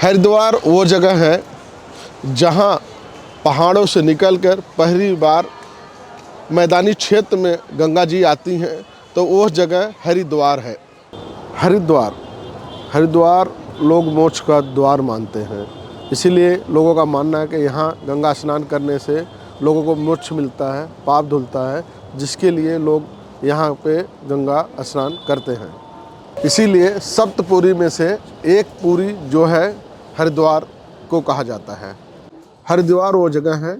हरिद्वार वो जगह है जहाँ पहाड़ों से निकलकर पहली बार मैदानी क्षेत्र में गंगा जी आती हैं, तो वो जगह हरिद्वार है। हरिद्वार हरिद्वार लोग मोक्ष का द्वार मानते हैं, इसीलिए लोगों का मानना है कि यहाँ गंगा स्नान करने से लोगों को मोक्ष मिलता है, पाप धुलता है, जिसके लिए लोग यहाँ पे गंगा स्नान करते हैं। इसीलिए सप्तपुरी में से एक पुरी जो है हरिद्वार को कहा जाता है। हरिद्वार वो जगह है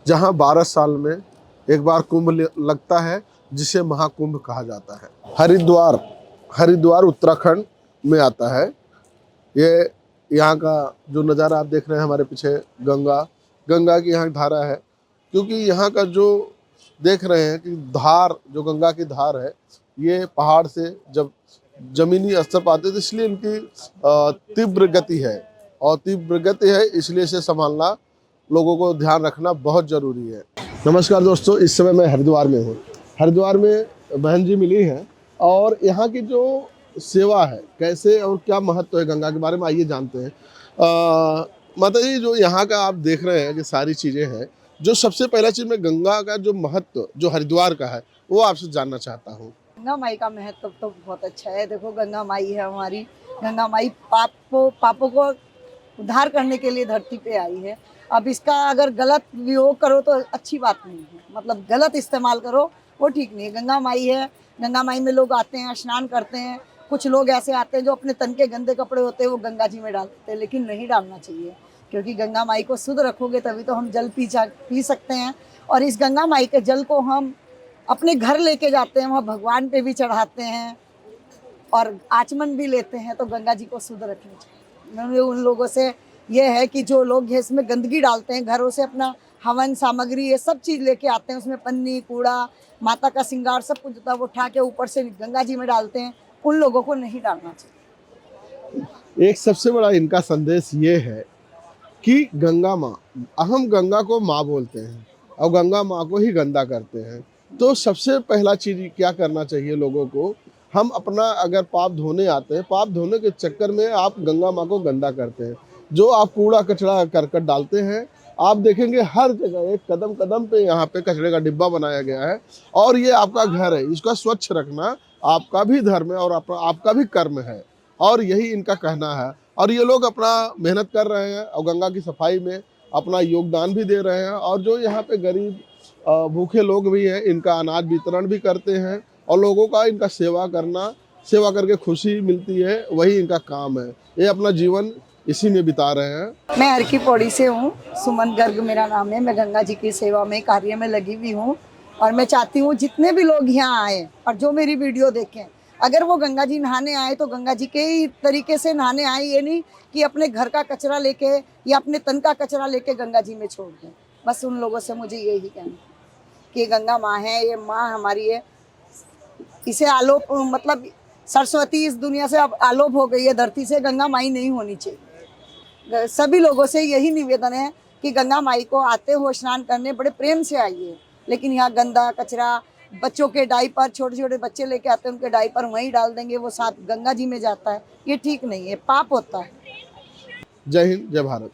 जहाँ 12 साल में एक बार कुंभ लगता है, जिसे महाकुंभ कहा जाता है। हरिद्वार उत्तराखंड में आता है। ये यहाँ का जो नज़ारा आप देख रहे हैं हमारे पीछे, गंगा की यहाँ धारा है, क्योंकि यहाँ का जो देख रहे हैं कि धार, जो गंगा की धार है, ये पहाड़ से जब जमीनी स्तर पर आते हैं, तो इसलिए इनकी तीव्र गति है, और तीव्र गति है इसलिए इसे संभालना, लोगों को ध्यान रखना बहुत ज़रूरी है। नमस्कार दोस्तों, इस समय मैं हरिद्वार में हूँ। हरिद्वार में बहन जी मिली हैं, और यहाँ की जो सेवा है, कैसे और क्या महत्व है गंगा के बारे में आइए जानते हैं। माता जी, जो यहाँ का आप देख रहे हैं कि सारी चीज़ें हैं, जो सबसे पहला चीज़ मैं गंगा का जो महत्व जो हरिद्वार का है वो आपसे जानना चाहता हूँ। गंगा माई का महत्व तो बहुत अच्छा है। देखो, गंगा माई है हमारी। गंगा माई पापों को उद्धार करने के लिए धरती पे आई है। अब इसका अगर गलत उपयोग करो तो अच्छी बात नहीं है, मतलब गलत इस्तेमाल करो वो ठीक नहीं है। गंगा माई है, गंगा माई में लोग आते हैं, स्नान करते हैं। कुछ लोग ऐसे आते हैं जो अपने तन के गंदे कपड़े होते हैं वो गंगा जी में डाल देते हैं, लेकिन नहीं डालना चाहिए, क्योंकि गंगा माई को शुद्ध रखोगे तभी तो हम जल पी सकते हैं। और इस गंगा माई के जल को हम अपने घर लेके जाते हैं, वहाँ भगवान पे भी चढ़ाते हैं और आचमन भी लेते हैं। तो गंगा जी को शुद्ध रखना चाहिए। उन लोगों से ये है कि जो लोग इसमें गंदगी डालते हैं, घरों से अपना हवन सामग्री ये सब चीज़ लेके आते हैं, उसमें पन्नी, कूड़ा, माता का श्रृंगार सब कुछ होता है, वो उठा के ऊपर से गंगा जी में डालते हैं। उन लोगों को नहीं डालना चाहिए। एक सबसे बड़ा इनका संदेश ये है कि गंगा माँ, हम गंगा को माँ बोलते हैं और गंगा माँ को ही गंदा करते हैं। तो सबसे पहला चीज़ क्या करना चाहिए लोगों को, हम अपना अगर पाप धोने आते हैं, पाप धोने के चक्कर में आप गंगा माँ को गंदा करते हैं। जो आप कूड़ा कचरा करकट डालते हैं, आप देखेंगे हर जगह एक कदम कदम पे यहाँ पे कचरे का डिब्बा बनाया गया है, और ये आपका घर है, इसका स्वच्छ रखना आपका भी धर्म है और आपका भी कर्म है, और यही इनका कहना है। और ये लोग अपना मेहनत कर रहे हैं और गंगा की सफाई में अपना योगदान भी दे रहे हैं, और जो यहाँ पे गरीब भूखे लोग भी हैं, इनका अनाज वितरण भी करते हैं, और लोगों का इनका सेवा करके खुशी मिलती है, वही इनका काम है। ये अपना जीवन इसी में बिता रहे हैं। मैं हर की पौड़ी से हूँ, सुमन गर्ग मेरा नाम है। मैं गंगा जी की सेवा में, कार्य में लगी हुई हूँ, और मैं चाहती हूँ जितने भी लोग यहाँ आए और जो मेरी वीडियो देखें, अगर वो गंगा जी नहाने आए तो गंगा जी के ही तरीके से नहाने आए, ये नहीं कि अपने घर का कचरा लेके या अपने तन का कचरा लेके गंगा जी में छोड़ दें। बस उन लोगों से मुझे यही कहना है कि गंगा माँ है, ये माँ हमारी है। इसे आलोप, मतलब सरस्वती इस दुनिया से अब आलोप हो गई है, धरती से गंगा माई नहीं होनी चाहिए। सभी लोगों से यही निवेदन है कि गंगा माई को आते हो स्नान करने बड़े प्रेम से आइए, लेकिन यहाँ गंदा कचरा, बच्चों के डायपर, छोटे छोटे बच्चे लेके आते हैं, उनके डायपर वहीं डाल देंगे, वो साथ गंगा जी में जाता है। ये ठीक नहीं है, पाप होता है। जय हिंद, जय भारत।